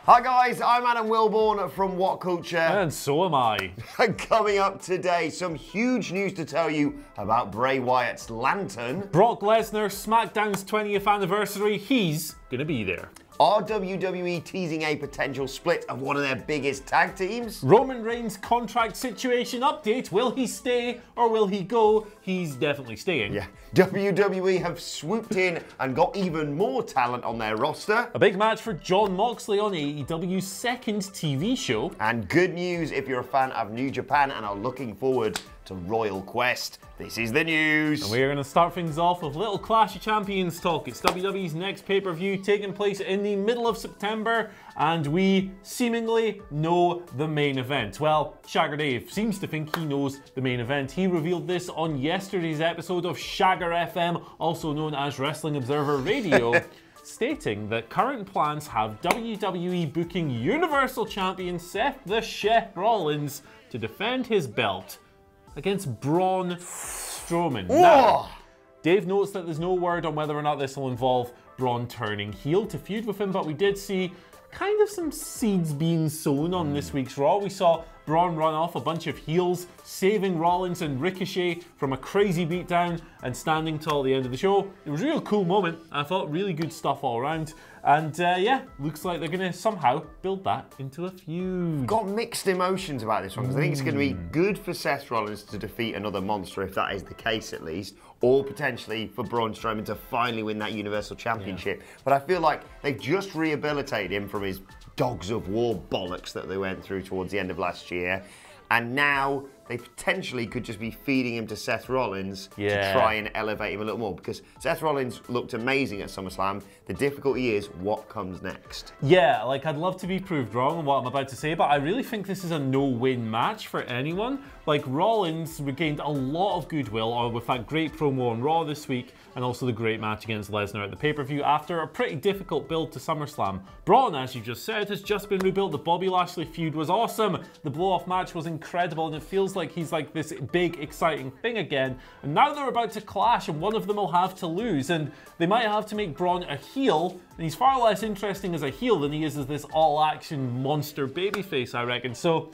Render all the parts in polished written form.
Hi guys, I'm Adam Wilborn from WhatCulture. And so am I. And coming up today, some huge news to tell you about Bray Wyatt's lantern. Brock Lesnar, SmackDown's 20th anniversary, he's gonna be there. Are WWE teasing a potential split of one of their biggest tag teams? Roman Reigns' contract situation update. Will he stay or will he go? He's definitely staying. Yeah. WWE have swooped in and got even more talent on their roster. A big match for Jon Moxley on AEW's second TV show. And good news if you're a fan of New Japan and are looking forward to Royal Quest. This is the news. And we're going to start things off with a little Clash of Champions talk. It's WWE's next pay-per-view taking place in the middle of September, and we seemingly know the main event. Well, Shagger Dave seems to think he knows the main event. He revealed this on yesterday's episode of Shagger FM, also known as Wrestling Observer Radio, stating that current plans have WWE booking Universal Champion Seth the Chef Rollins to defend his belt against Braun Strowman. Now, Dave notes that there's no word on whether or not this will involve Braun turning heel to feud with him, but we did see kind of some seeds being sown on this week's Raw. We saw Braun run off a bunch of heels, saving Rollins and Ricochet from a crazy beatdown and standing tall at the end of the show. It was a real cool moment. I thought really good stuff all around. And yeah, looks like they're going to somehow build that into a feud. Got mixed emotions about this one because I think it's going to be good for Seth Rollins to defeat another monster, if that is the case at least, or potentially for Braun Strowman to finally win that Universal Championship. Yeah. But I feel like they've just rehabilitated him from his Dogs of War bollocks that they went through towards the end of last year. And now they potentially could just be feeding him to Seth Rollins to try and elevate him a little more, because Seth Rollins looked amazing at SummerSlam. The difficulty is what comes next. Yeah, like I'd love to be proved wrong on what I'm about to say, but I really think this is a no-win match for anyone. Like, Rollins regained a lot of goodwill with that great promo on Raw this week, and also the great match against Lesnar at the pay-per-view after a pretty difficult build to SummerSlam. Braun, as you just said, has just been rebuilt. The Bobby Lashley feud was awesome. The blow-off match was incredible, and it feels like he's like this big, exciting thing again. And now they're about to clash, and one of them will have to lose, and they might have to make Braun a heel, and he's far less interesting as a heel than he is as this all-action monster babyface, I reckon. So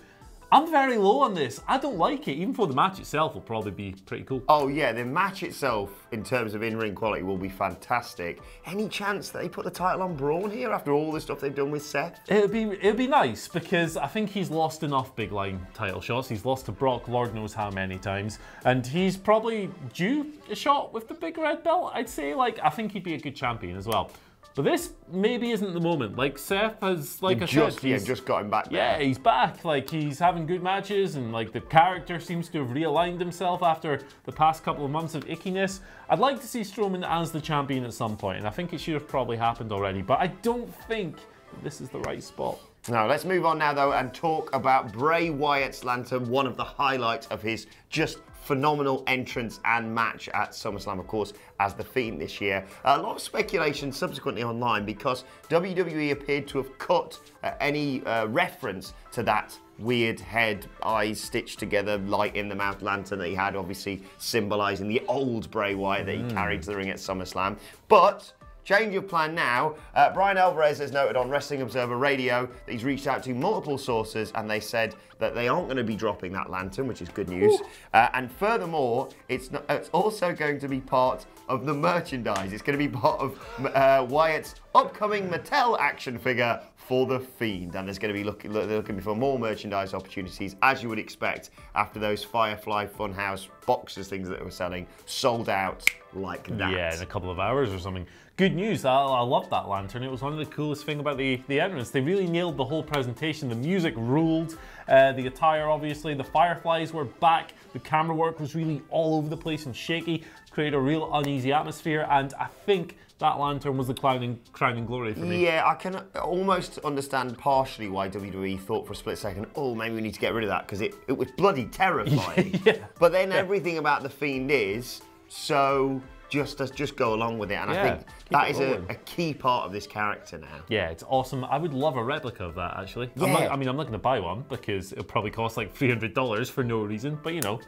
I'm very low on this. I don't like it, even though the match itself will probably be pretty cool. Oh yeah, the match itself, in terms of in-ring quality, will be fantastic. Any chance that they put the title on Braun here after all the stuff they've done with Seth? It'd be nice, because I think he's lost enough big line title shots. He's lost to Brock Lord knows how many times, and he's probably due a shot with the big red belt, I'd say. Like, I think he'd be a good champion as well. But this maybe isn't the moment. Like, Seth has, like I said, just got him back there. Yeah, he's back. Like, he's having good matches, and like the character seems to have realigned himself after the past couple of months of ickiness. I'd like to see Strowman as the champion at some point, and I think it should have probably happened already, but I don't think this is the right spot. Now, let's move on now, though, and talk about Bray Wyatt's lantern, one of the highlights of his just phenomenal entrance and match at SummerSlam, of course, as The Fiend this year. A lot of speculation subsequently online because WWE appeared to have cut any reference to that weird head, eyes stitched together, light in the mouth lantern that he had, obviously symbolising the old Bray Wyatt that he carried to the ring at SummerSlam. But change of plan now. Brian Alvarez has noted on Wrestling Observer Radio that he's reached out to multiple sources and they said that they aren't going to be dropping that lantern, which is good news. And furthermore, it's also going to be part of the merchandise. It's going to be part of Wyatt's upcoming Mattel action figure for The Fiend, and there's going to be looking for more merchandise opportunities, as you would expect, after those Firefly Funhouse boxes things that they were selling sold out like that. Yeah, in a couple of hours or something. Good news, I love that lantern. It was one of the coolest things about the entrance. They really nailed the whole presentation. The music ruled, the attire obviously, the Fireflies were back, the camera work was really all over the place and shaky, created a real uneasy atmosphere, and I think that lantern was the crowning glory for me. Yeah, I can almost understand partially why WWE thought for a split second, oh, maybe we need to get rid of that, because it was bloody terrifying. Yeah. But then everything about The Fiend is so just go along with it, and I think that is a key part of this character now. Yeah, it's awesome. I would love a replica of that, actually. Yeah. I'm not going to buy one because it'll probably cost like $300 for no reason, but you know,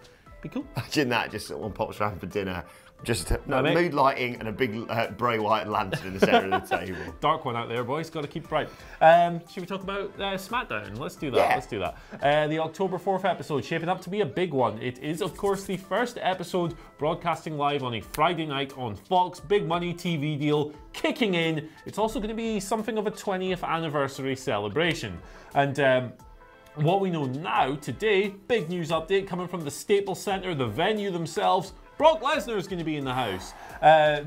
be cool. Imagine that, just someone pops around for dinner. Just mood lighting and a big Bray Wyatt lantern in the centre of the table. Dark one out there, boys. Got to keep bright. Should we talk about SmackDown? Let's do that. Yeah. Let's do that. The October 4th episode, shaping up to be a big one. It is, of course, the first episode broadcasting live on a Friday night on Fox. Big money TV deal kicking in. It's also going to be something of a 20th anniversary celebration. And what we know now, today, big news update coming from the Staples Center, the venue themselves. Brock Lesnar is going to be in the house.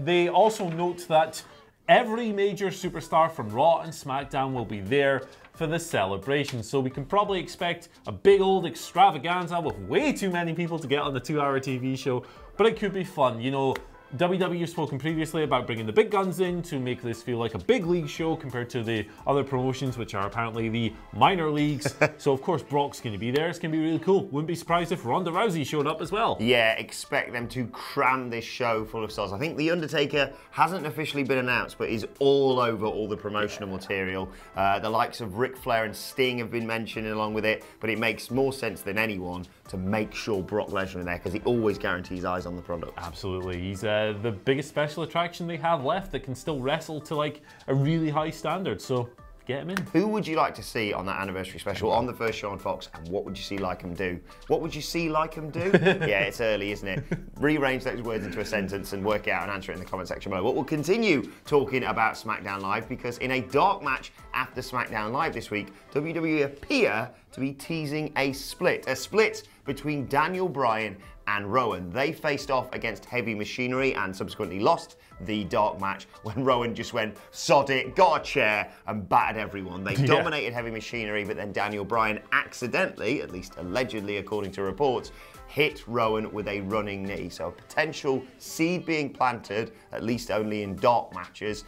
They also note that every major superstar from Raw and SmackDown will be there for the celebration. So we can probably expect a big old extravaganza with way too many people to get on the 2-hour TV show. But it could be fun. You know, WWE have spoken previously about bringing the big guns in to make this feel like a big league show compared to the other promotions, which are apparently the minor leagues. So, of course, Brock's going to be there. It's going to be really cool. Wouldn't be surprised if Ronda Rousey showed up as well. Yeah, expect them to cram this show full of stars. I think The Undertaker hasn't officially been announced, but is all over all the promotional material. The likes of Ric Flair and Sting have been mentioned along with it, but it makes more sense than anyone to make sure Brock Lesnar is there because he always guarantees eyes on the product. Absolutely. He's the biggest special attraction they have left that can still wrestle to like a really high standard. So get him in. Who would you like to see on that anniversary special on the first show on Fox, and what would you see like him do? What would you see like him do? Yeah, it's early, isn't it? Rearrange those words into a sentence and work it out and answer it in the comment section below. But we'll continue talking about SmackDown Live because in a dark match after SmackDown Live this week, WWE appear to be teasing a split between Daniel Bryan and Rowan. They faced off against Heavy Machinery and subsequently lost the dark match when Rowan just went, sod it, got a chair and battered everyone. They dominated Heavy Machinery, but then Daniel Bryan accidentally, at least allegedly according to reports, hit Rowan with a running knee. So a potential seed being planted, at least only in dark matches,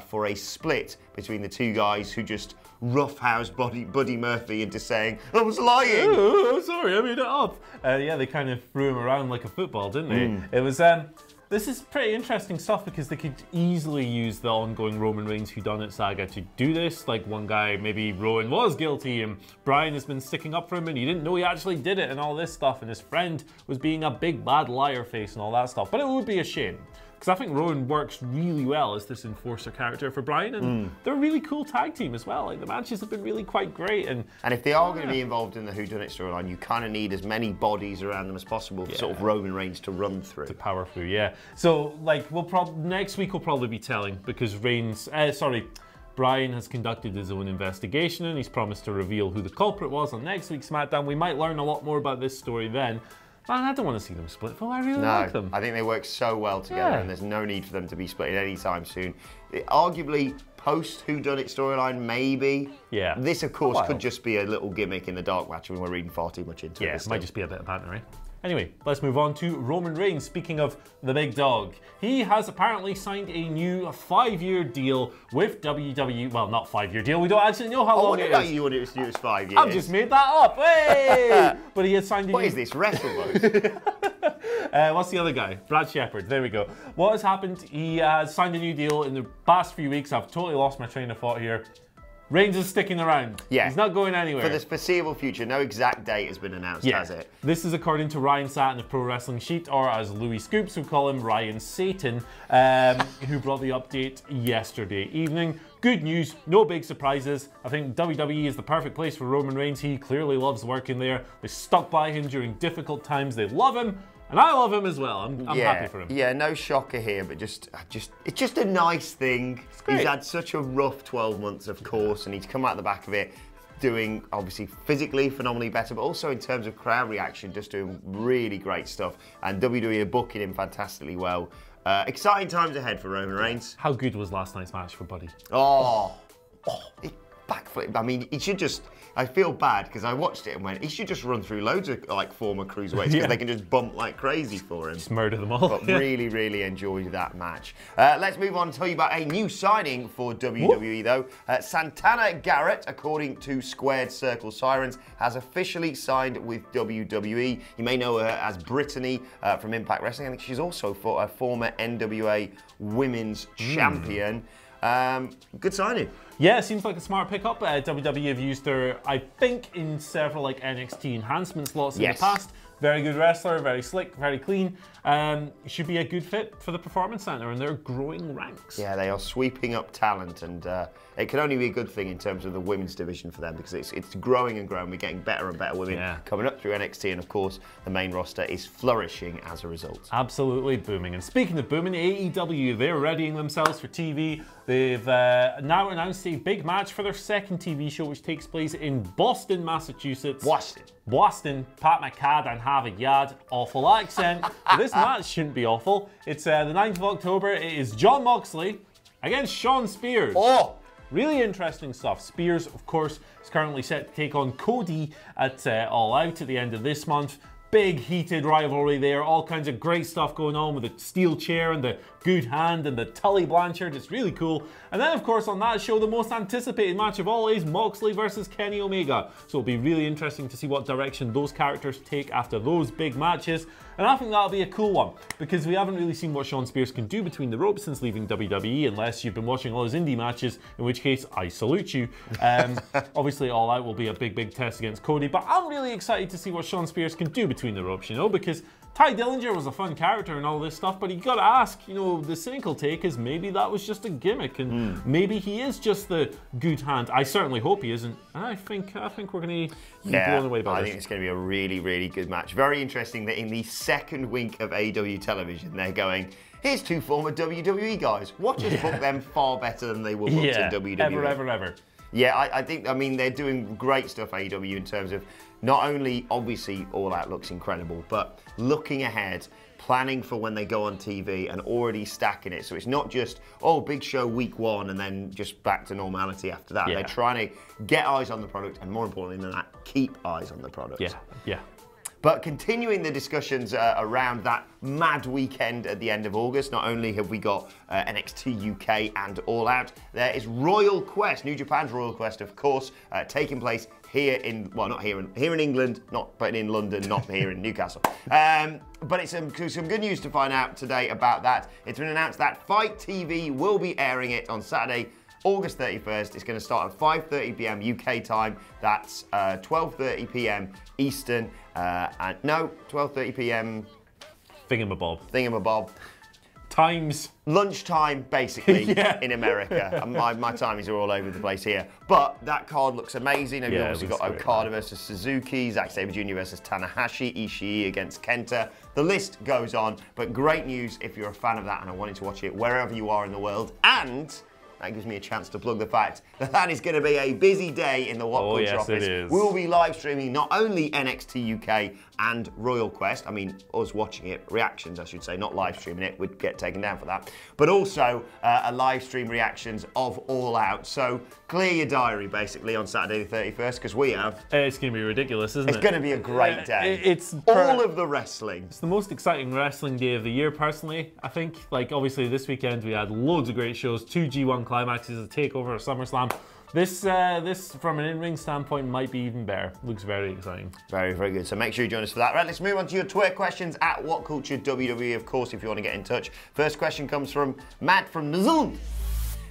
for a split between the two guys who just roughhoused Buddy Murphy into saying, I was lying. Oh, sorry, I made it up. Yeah, they kind of threw him around like a football, didn't they? It was, this is pretty interesting stuff because they could easily use the ongoing Roman Reigns whodunit saga to do this. Like one guy, maybe Rowan was guilty and Bryan has been sticking up for him and he didn't know he actually did it and all this stuff, and his friend was being a big bad liar face and all that stuff. But it would be a shame. Because I think Rowan works really well as this enforcer character for Bryan, and they're a really cool tag team as well. Like the matches have been really quite great, and if they are going to be involved in the whodunit storyline, you kind of need as many bodies around them as possible for sort of Roman Reigns to run through. To power through, yeah. So like next week we'll probably be telling because Bryan has conducted his own investigation and he's promised to reveal who the culprit was on next week's SmackDown. We might learn a lot more about this story then. Man, I don't want to see them split, Phil. I really like them. I think they work so well together and there's no need for them to be split anytime soon. Arguably, post-whodunit storyline, maybe. Yeah. This, of course, could just be a little gimmick in the dark match when we're reading far too much into it. Yeah, it might just be a bit of banter, eh? Anyway, let's move on to Roman Reigns. Speaking of the big dog, he has apparently signed a new 5-year deal with WWE. Well, not 5-year deal. We don't actually know how long it is. You wanted to do it 5 years. I've just made that up. Hey! But he has signed a What is this, WrestleMode? What's the other guy? Brad Shepherd. There we go. What has happened? He has signed a new deal in the past few weeks. I've totally lost my train of thought here. Reigns is sticking around. Yeah. He's not going anywhere. For the foreseeable future, no exact date has been announced, has it? This is according to Ryan Satin of Pro Wrestling Sheet, or as Louis Scoops would call him, Ryan Satan, who brought the update yesterday evening. Good news, no big surprises. I think WWE is the perfect place for Roman Reigns. He clearly loves working there. They stuck by him during difficult times. They love him. And I love him as well. I'm happy for him. Yeah, no shocker here, but it's just a nice thing. He's had such a rough 12 months, of course, and he's come out the back of it doing, obviously, physically phenomenally better, but also in terms of crowd reaction, just doing really great stuff. And WWE are booking him fantastically well. Exciting times ahead for Roman Reigns. How good was last night's match for Buddy? Backflip. I mean, he should just... I feel bad because I watched it and went, he should just run through loads of like former cruiserweights because they can just bump like crazy for him. Just murder them all. But really, really enjoyed that match. Let's move on and tell you about a new signing for WWE though. Santana Garrett, according to Squared Circle Sirens, has officially signed with WWE. You may know her as Brittany from Impact Wrestling. I think she's also a former NWA Women's Champion. Good signing. Yeah, it seems like a smart pickup. WWE have used her, I think, in several like NXT enhancement slots in the past. Very good wrestler, very slick, very clean. Should be a good fit for the Performance Center and their growing ranks. Yeah, they are sweeping up talent, and it can only be a good thing in terms of the women's division for them, because it's growing and growing. We're getting better and better women coming up through NXT, and of course the main roster is flourishing as a result. Absolutely booming. And speaking of booming, AEW, they're readying themselves for TV. They've now announced a big match for their second TV show, which takes place in Boston, Massachusetts. Boston. Pat McCad and have a yard. Awful accent. But this match shouldn't be awful. It's the 9th of October. It is Jon Moxley against Shawn Spears. Oh! Really interesting stuff. Spears, of course, is currently set to take on Cody at All Out at the end of this month. Big heated rivalry there, all kinds of great stuff going on with the steel chair and the good hand and the Tully Blanchard. It's really cool. And then, of course, on that show, the most anticipated match of all is Moxley versus Kenny Omega. So it'll be really interesting to see what direction those characters take after those big matches. And I think that'll be a cool one, because we haven't really seen what Shawn Spears can do between the ropes since leaving WWE, unless you've been watching all those indie matches, in which case I salute you. Obviously, All Out will be a big test against Cody, but I'm really excited to see what Shawn Spears can do between the ropes, you know, because Ty Dillinger was a fun character and all this stuff, but you got to ask, you know, the cynical take is maybe that was just a gimmick, and maybe he is just the good hand. I certainly hope he isn't. I think we're going to be blown away by this. I think it's going to be a really good match. Very interesting that in the second week of AEW television, they're going, here's two former WWE guys. Watch us book them far better than they were booked in WWE. Ever. Yeah, I mean, they're doing great stuff, AEW, in terms of not only, obviously, All Out looks incredible, but looking ahead, planning for when they go on TV and already stacking it. So it's not just, oh, big show week one and then just back to normality after that. They're trying to get eyes on the product, and more importantly than that, keep eyes on the product. Yeah. But continuing the discussions around that mad weekend at the end of August, not only have we got NXT UK and All Out, there is Royal Quest, New Japan's Royal Quest, of course, taking place here in, well, not here in England, but in London, not here in Newcastle. But it's some good news to find out today about that. It's been announced that Fight TV will be airing it on Saturday, August 31st. It's going to start at 5:30 p.m. UK time. That's 12:30 p.m. Eastern. And no, 12:30 p.m. Thingamabob. Times. Lunchtime, basically, in America. My timings are all over the place here. But that card looks amazing. You've obviously got Okada versus Suzuki, Zack Sabre Jr. versus Tanahashi, Ishii against Kenta. The list goes on. But great news if you're a fan of that and are wanting to watch it wherever you are in the world. And that gives me a chance to plug the fact that that is going to be a busy day in the WhatCulture office. It is. We will be live streaming not only NXT UK and Royal Quest, I mean, us watching it, reactions I should say, not live streaming it, we'd get taken down for that, but also a live stream reactions of All Out. So clear your diary basically on Saturday the 31st, because we have. It's going to be ridiculous, isn't it? It's going to be a great day. It's all of the wrestling. It's the most exciting wrestling day of the year, personally, I think. Like, obviously this weekend we had loads of great shows, 2 G1 climaxes, a takeover, a SummerSlam. This, from an in-ring standpoint, might be even better. Looks very exciting. Very good. So make sure you join us for that. Right, let's move on to your Twitter questions at WhatCulture WWE, of course, if you want to get in touch. First question comes from Matt from New Zealand.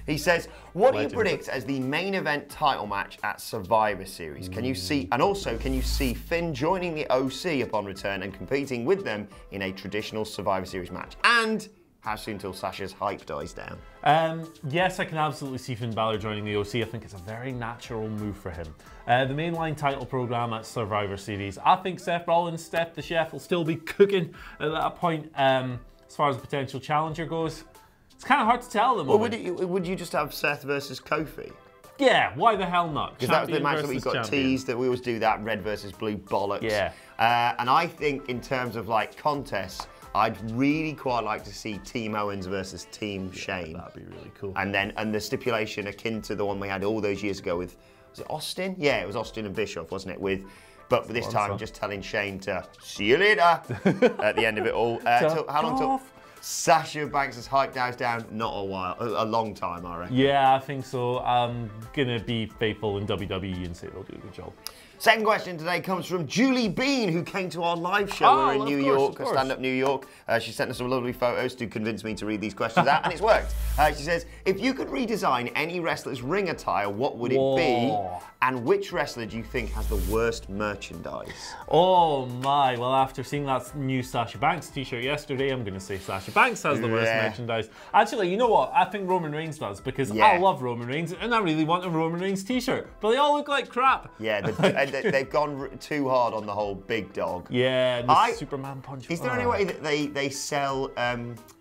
He says, what do you predict as the main event title match at Survivor Series? Can you see, and also, can you see Finn joining the OC upon return and competing with them in a traditional Survivor Series match? And how soon till Sasha's hype dies down? Yes, I can absolutely see Finn Balor joining the OC. I think it's a very natural move for him. The mainline title program at Survivor Series. I think Seth Rollins, Steph the Chef, will still be cooking at that point. As far as the potential challenger goes, it's kind of hard to tell them. Well, would you just have Seth versus Kofi? Yeah, why the hell not? Because that was the match that we got teased, that we always do that, red versus blue bollocks. Yeah. And I think in terms of like contests, I'd really quite like to see Team Owens versus Team Shane. That'd be really cool. And the stipulation akin to the one we had all those years ago with, was it Austin? Yeah, it was Austin and Bischoff, wasn't it? But this time just telling Shane to see you later at the end of it all. How long till Sasha Banks' hype dies down? Not a while, a long time, I reckon. Yeah, I think so. I'm gonna be faithful in WWE and say they'll do a good job. Second question today comes from Julie Bean, who came to our live show. We're in New York, Stand Up New York. She sent us some lovely photos to convince me to read these questions out, and it's worked. She says, if you could redesign any wrestler's ring attire, what would it be? And which wrestler do you think has the worst merchandise? Oh my, well after seeing that new Sasha Banks t-shirt yesterday, I'm going to say Sasha Banks has the worst merchandise. Actually, you know what? I think Roman Reigns does, because I love Roman Reigns and I really want a Roman Reigns t-shirt, but they all look like crap. Yeah, they've gone too hard on the whole big dog. Yeah, the Superman punch. Is there any way that they sell,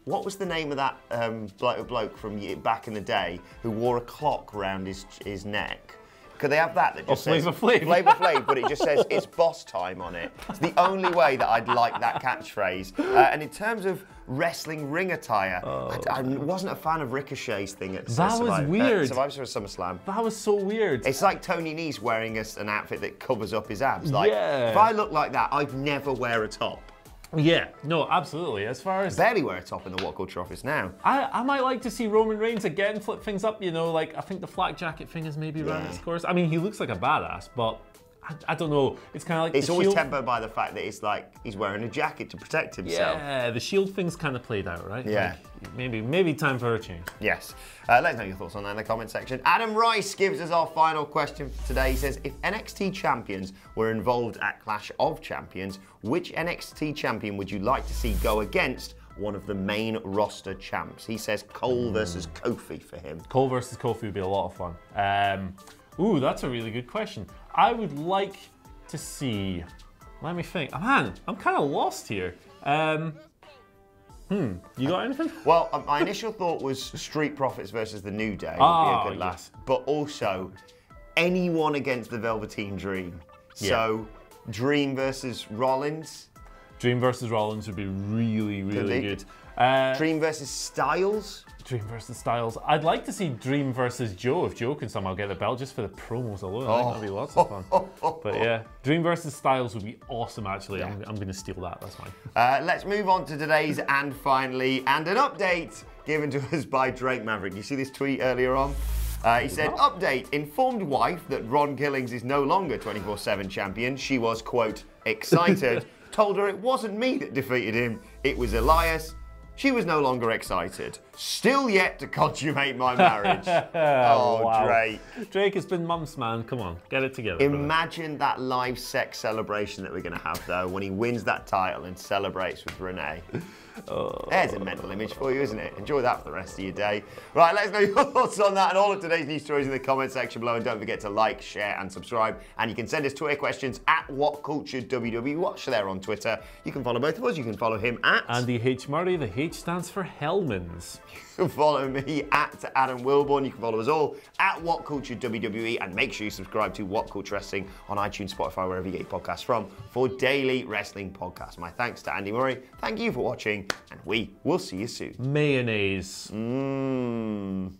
what was the name of that bloke from back in the day who wore a clock around his neck? Could they have that just says Flavor Flav? Flavor Flav, but it just says it's boss time on it. It's the only way that I'd like that catchphrase. And in terms of wrestling ring attire, I wasn't a fan of Ricochet's thing at weird. Survivor Series SummerSlam. That was so weird. It's like Tony Nese wearing an outfit that covers up his abs. Like, if I look like that, I'd never wear a top. Yeah, no, absolutely. As far as barely wear a top in the WhatCulture office now. I might like to see Roman Reigns again flip things up. You know, like I think the flak jacket thing is maybe around his course. I mean, he looks like a badass, but I don't know. It's kind of like it's always tempered by the fact that it's like he's wearing a jacket to protect himself. Yeah, the shield thing's kind of played out, right? Yeah. Like maybe time for a change. Yes. Let us know your thoughts on that in the comment section. Adam Rice gives us our final question for today. He says, if NXT champions were involved at Clash of Champions, which NXT champion would you like to see go against one of the main roster champs? He says Cole versus Kofi for him. Cole versus Kofi would be a lot of fun. Ooh, that's a really good question. I would like to see, let me think. Man, I'm kind of lost here. You got anything? Well, my initial thought was Street Profits versus the New Day would be a good laugh. But also, anyone against the Velveteen Dream. So, Dream versus Rollins. Dream versus Rollins would be really, really good. Dream versus Styles. Dream versus Styles. I'd like to see Dream versus Joe, if Joe can somehow get the belt just for the promos alone. I think that'd be lots of fun. But yeah, Dream versus Styles would be awesome, actually. Yeah. I'm going to steal that, that's fine. Let's move on to today's and finally, and an update given to us by Drake Maverick. You see this tweet earlier on? He said, update, informed wife that Ron Killings is no longer 24/7 champion. She was, quote, excited. Told her it wasn't me that defeated him, it was Elias. She was no longer excited. Still yet to consummate my marriage. Wow. Drake. Drake has been months, man. Come on, get it together. Imagine that live sex celebration that we're going to have, though, when he wins that title and celebrates with Renee. There's a mental image for you, isn't it? Enjoy that for the rest of your day. Right, let us know your thoughts on that and all of today's news stories in the comment section below. And don't forget to like, share, and subscribe. And you can send us Twitter questions at WhatCultureWW. Watch there on Twitter. You can follow both of us. You can follow him at Andy H. Murray. The H stands for Hellmans. You can follow me at Adam Wilborn. You can follow us all at WhatCultureWWE. And make sure you subscribe to What Culture Wrestling on iTunes, Spotify, wherever you get your podcasts from for daily wrestling podcasts. My thanks to Andy Murray. Thank you for watching. And we will see you soon. Mayonnaise. Mmm.